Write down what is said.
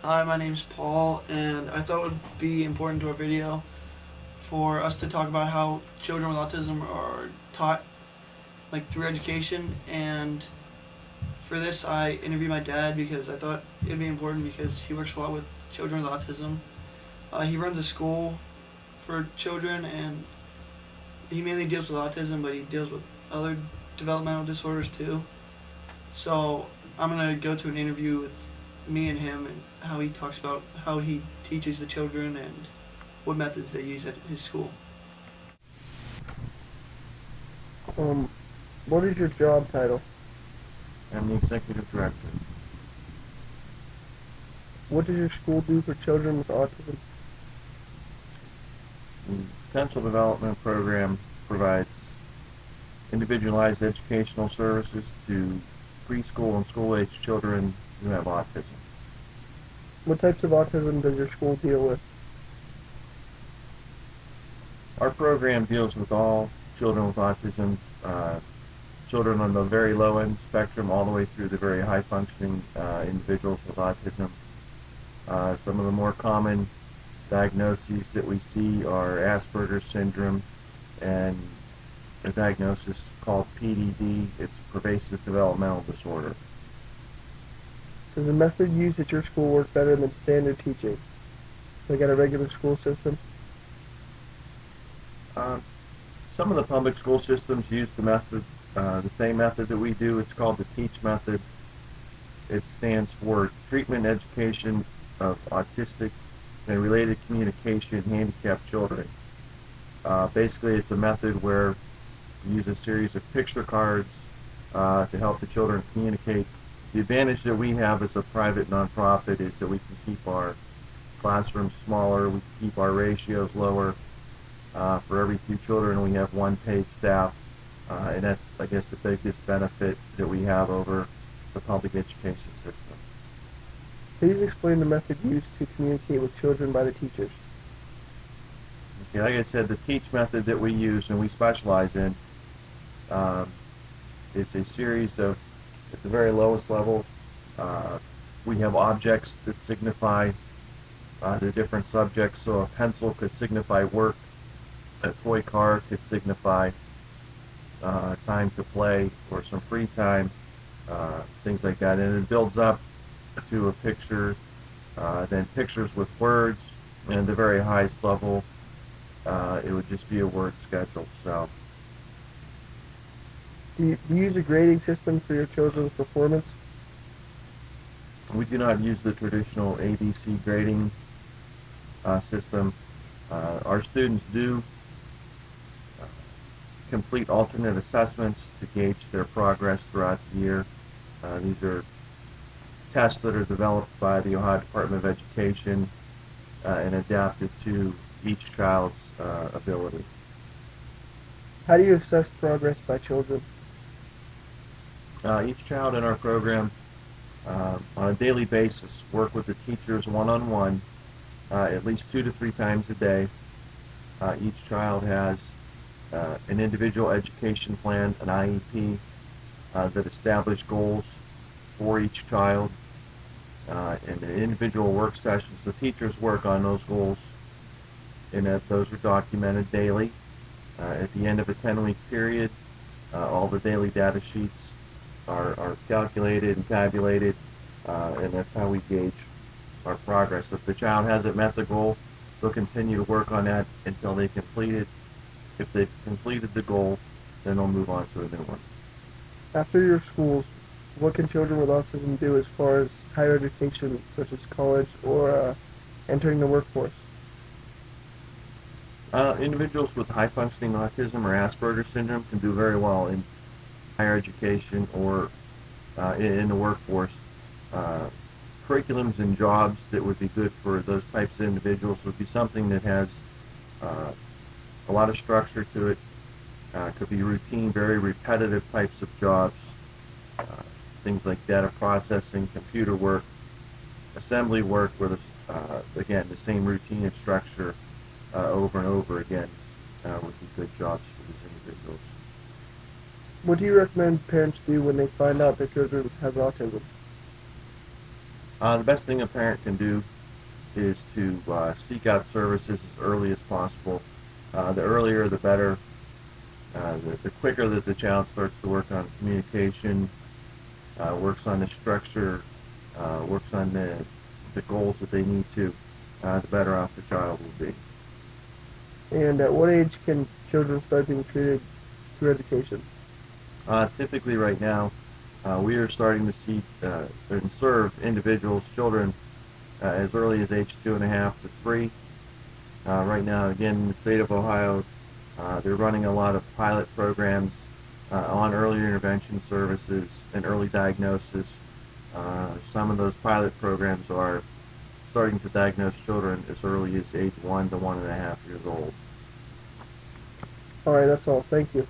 Hi, my name's Paul, and I thought it would be important to our video for us to talk about how children with autism are taught through education. And for this I interviewed my dad because I thought it'd be important because he works a lot with children with autism. He runs a school for children, and he mainly deals with autism, but he deals with other developmental disorders too. So I'm going to go to an interview with me and him and how he talks about how he teaches the children and what methods they use at his school. What is your job title? I'm the executive director. What does your school do for children with autism? The Potential Development Program provides individualized educational services to preschool and school-age children who have autism. What types of autism does your school deal with? Our program deals with all children with autism, children on the very low end spectrum all the way through the very high functioning individuals with autism. Some of the more common diagnoses that we see are Asperger's syndrome and a diagnosis called PDD. It's pervasive developmental disorder. Does the method used at your school work better than standard teaching, like at a regular school system? Some of the public school systems use the same method that we do. It's called the TEACH method. It stands for Treatment Education of Autistic and Related Communication Handicapped Children. Basically, it's a method where we use a series of picture cards to help the children communicate. The advantage that we have as a private nonprofit is that we can keep our classrooms smaller, we can keep our ratios lower. For every 2 children, we have 1 paid staff, and that's, I guess, the biggest benefit that we have over the public education system. Please explain the method used to communicate with children by the teachers. Okay, like I said, the TEACH method that we use and we specialize in is a series of, at the very lowest level, we have objects that signify the different subjects. So a pencil could signify work, a toy car could signify time to play or some free time, things like that. And it builds up to a picture, then pictures with words, and the very highest level, it would just be a word schedule. So, Do you use a grading system for your children's performance? we do not use the traditional ABC grading system. Our students do complete alternate assessments to gauge their progress throughout the year. These are tests that are developed by the Ohio Department of Education and adapted to each child's ability. How do you assess progress by children? Each child in our program, on a daily basis, work with the teachers one-on-one at least 2 to 3 times a day. Each child has an individual education plan, an IEP, that establish goals for each child, and individual work sessions. The teachers work on those goals, and those are documented daily. At the end of a 10-week period, all the daily data sheets are calculated and tabulated, and that's how we gauge our progress. If the child hasn't met the goal, they'll continue to work on that until they complete it. If they've completed the goal, then they'll move on to a new one. After your schools, what can children with autism do as far as higher education, such as college or entering the workforce? Individuals with high-functioning autism or Asperger's syndrome can do very well in higher education or in the workforce. Curriculums and jobs that would be good for those types of individuals would be something that has a lot of structure to it. Could be routine, very repetitive types of jobs. Things like data processing, computer work, assembly work, where again, the same routine and structure over and over again would be good jobs for these individuals. What do you recommend parents do when they find out their children have autism? The best thing a parent can do is to seek out services as early as possible. The earlier, the better. The quicker that the child starts to work on communication, works on the structure, works on the goals that they need to, the better off the child will be. And at what age can children start being treated through education? Typically right now, we are starting to see and serve individuals, children, as early as age 2.5 to 3. Right now, again, in the state of Ohio, they're running a lot of pilot programs on early intervention services and early diagnosis. Some of those pilot programs are starting to diagnose children as early as age 1 to 1.5 years old. All right, that's all. Thank you.